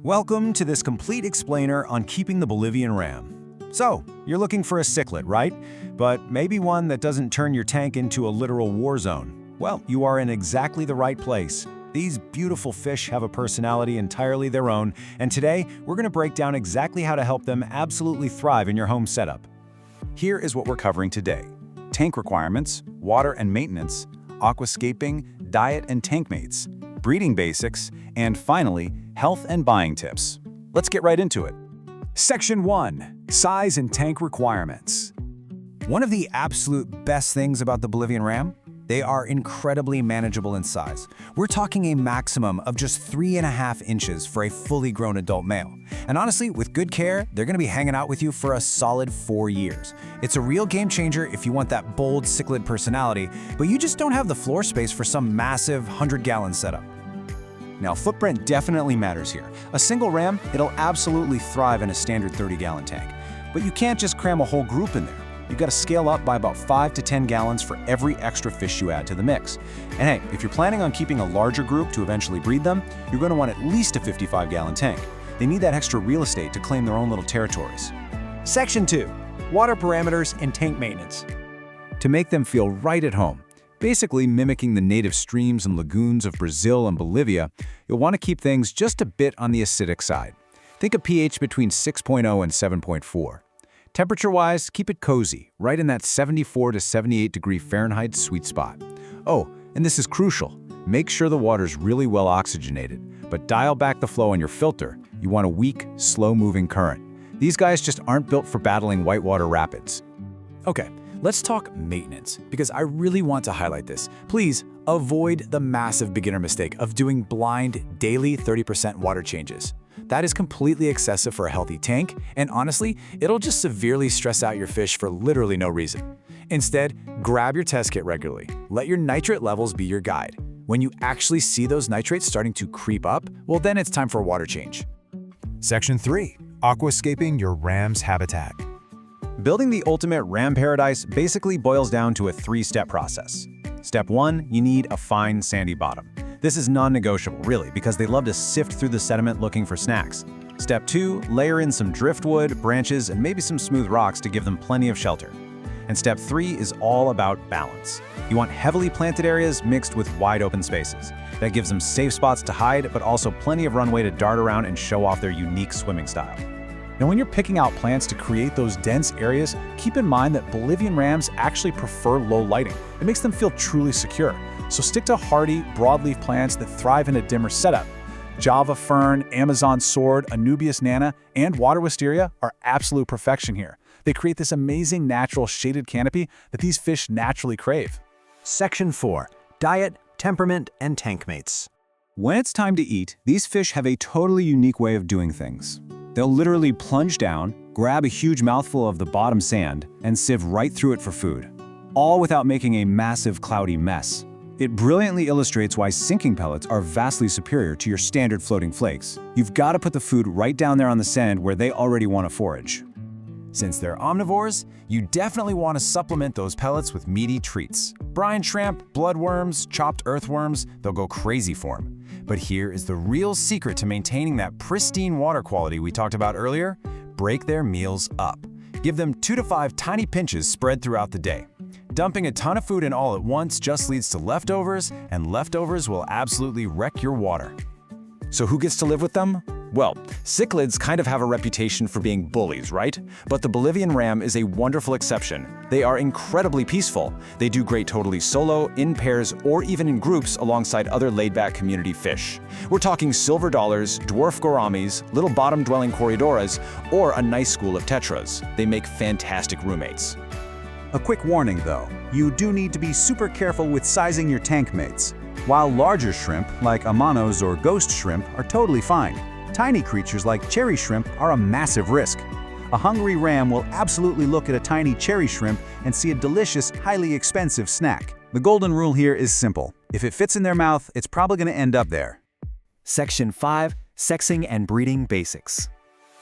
Welcome to this complete explainer on keeping the Bolivian ram. So, you're looking for a cichlid, right? But maybe one that doesn't turn your tank into a literal war zone. Well, you are in exactly the right place. These beautiful fish have a personality entirely their own, and today we're going to break down exactly how to help them absolutely thrive in your home setup. Here is what we're covering today: tank requirements, water and maintenance, aquascaping, diet and tank mates, breeding basics, and finally, health and buying tips. Let's get right into it. Section 1. Size and tank requirements. One of the absolute best things about the Bolivian ram? They are incredibly manageable in size. We're talking a maximum of just 3.5 inches for a fully grown adult male. And honestly, with good care, they're gonna be hanging out with you for a solid 4 years. It's a real game changer if you want that bold cichlid personality, but you just don't have the floor space for some massive 100-gallon setup. Now, footprint definitely matters here. A single ram, it'll absolutely thrive in a standard 30-gallon tank. But you can't just cram a whole group in there. You've got to scale up by about 5 to 10 gallons for every extra fish you add to the mix. And hey, if you're planning on keeping a larger group to eventually breed them, you're going to want at least a 55-gallon tank. They need that extra real estate to claim their own little territories. Section 2. Water parameters and tank maintenance. To make them feel right at home, basically mimicking the native streams and lagoons of Brazil and Bolivia, you'll want to keep things just a bit on the acidic side. Think a pH between 6.0 and 7.4. Temperature-wise, keep it cozy, right in that 74 to 78 degree Fahrenheit sweet spot. Oh, and this is crucial. Make sure the water's really well oxygenated, but dial back the flow on your filter. You want a weak, slow-moving current. These guys just aren't built for battling whitewater rapids. Okay, let's talk maintenance, because I really want to highlight this. Please avoid the massive beginner mistake of doing blind, daily 30% water changes. That is completely excessive for a healthy tank, and honestly, it'll just severely stress out your fish for literally no reason. Instead, grab your test kit regularly. Let your nitrate levels be your guide. When you actually see those nitrates starting to creep up, well, then it's time for a water change. Section 3. Aquascaping your ram's habitat. Building the ultimate ram paradise basically boils down to a 3-step process. Step 1, you need a fine sandy bottom. This is non-negotiable, really, because they love to sift through the sediment looking for snacks. Step 2, layer in some driftwood, branches, and maybe some smooth rocks to give them plenty of shelter. And step 3 is all about balance. You want heavily planted areas mixed with wide open spaces. That gives them safe spots to hide, but also plenty of runway to dart around and show off their unique swimming style. Now, when you're picking out plants to create those dense areas, keep in mind that Bolivian rams actually prefer low lighting. It makes them feel truly secure. So stick to hardy, broadleaf plants that thrive in a dimmer setup. Java fern, Amazon sword, Anubias nana, and water wisteria are absolute perfection here. They create this amazing natural shaded canopy that these fish naturally crave. Section 4. Diet, temperament, and tank mates. When it's time to eat, these fish have a totally unique way of doing things. They'll literally plunge down, grab a huge mouthful of the bottom sand, and sieve right through it for food, all without making a massive cloudy mess. It brilliantly illustrates why sinking pellets are vastly superior to your standard floating flakes. You've got to put the food right down there on the sand where they already want to forage. Since they're omnivores, you definitely want to supplement those pellets with meaty treats. Brine shrimp, bloodworms, chopped earthworms, they'll go crazy for them. But here is the real secret to maintaining that pristine water quality we talked about earlier: break their meals up. Give them 2 to 5 tiny pinches spread throughout the day. Dumping a ton of food in all at once just leads to leftovers, and leftovers will absolutely wreck your water. So who gets to live with them? Well, cichlids kind of have a reputation for being bullies, right? But the Bolivian ram is a wonderful exception. They are incredibly peaceful. They do great totally solo, in pairs, or even in groups alongside other laid-back community fish. We're talking silver dollars, dwarf gouramis, little bottom-dwelling corridoras, or a nice school of tetras. They make fantastic roommates. A quick warning though, you do need to be super careful with sizing your tank mates. While larger shrimp, like amanos or ghost shrimp, are totally fine, tiny creatures like cherry shrimp are a massive risk. A hungry ram will absolutely look at a tiny cherry shrimp and see a delicious, highly expensive snack. The golden rule here is simple. If it fits in their mouth, it's probably going to end up there. Section 5. Sexing and breeding basics.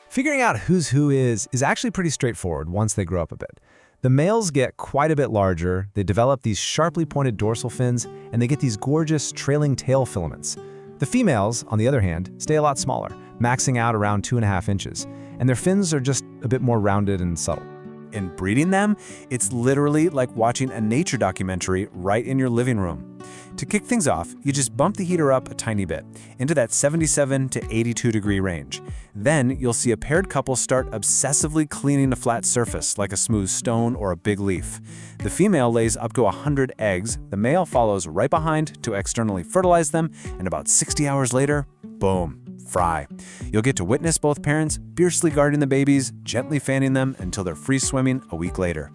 Figuring out who's who is actually pretty straightforward once they grow up a bit. The males get quite a bit larger, they develop these sharply pointed dorsal fins, and they get these gorgeous trailing tail filaments. The females, on the other hand, stay a lot smaller. maxing out around 2.5 inches, and their fins are just a bit more rounded and subtle. In breeding them, it's literally like watching a nature documentary right in your living room. To kick things off, you just bump the heater up a tiny bit, into that 77 to 82 degree range. Then you'll see a paired couple start obsessively cleaning a flat surface like a smooth stone or a big leaf. The female lays up to 100 eggs, the male follows right behind to externally fertilize them, and about 60 hours later, boom, fry. You'll get to witness both parents fiercely guarding the babies, gently fanning them until they're free swimming a week later.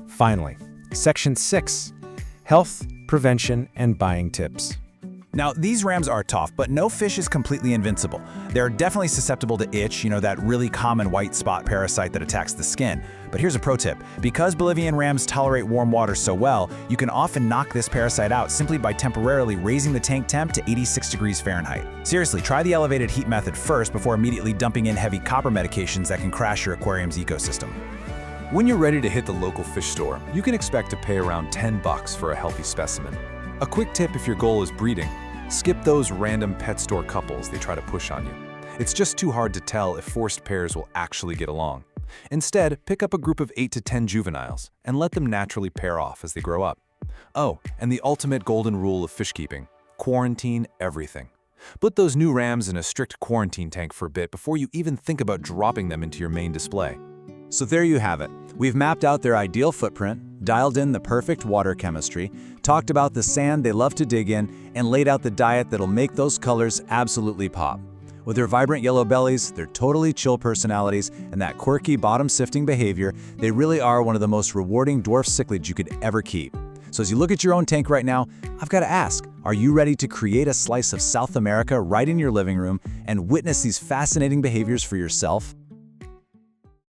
Finally, Section 6, Health, Prevention, and Buying Tips. Now, these rams are tough, but no fish is completely invincible. They're definitely susceptible to itch, that really common white spot parasite that attacks the skin. But here's a pro tip. Because Bolivian rams tolerate warm water so well, you can often knock this parasite out simply by temporarily raising the tank temp to 86 degrees Fahrenheit. Seriously, try the elevated heat method first before immediately dumping in heavy copper medications that can crash your aquarium's ecosystem. When you're ready to hit the local fish store, you can expect to pay around $10 for a healthy specimen. A quick tip if your goal is breeding: skip those random pet store couples they try to push on you. It's just too hard to tell if forced pairs will actually get along. Instead, pick up a group of 8 to 10 juveniles and let them naturally pair off as they grow up. Oh, and the ultimate golden rule of fish keeping: quarantine everything. Put those new rams in a strict quarantine tank for a bit before you even think about dropping them into your main display. So there you have it. We've mapped out their ideal footprint, dialed in the perfect water chemistry, talked about the sand they love to dig in, and laid out the diet that'll make those colors absolutely pop. With their vibrant yellow bellies, their totally chill personalities, and that quirky bottom-sifting behavior, they really are one of the most rewarding dwarf cichlids you could ever keep. So as you look at your own tank right now, I've got to ask, are you ready to create a slice of South America right in your living room and witness these fascinating behaviors for yourself?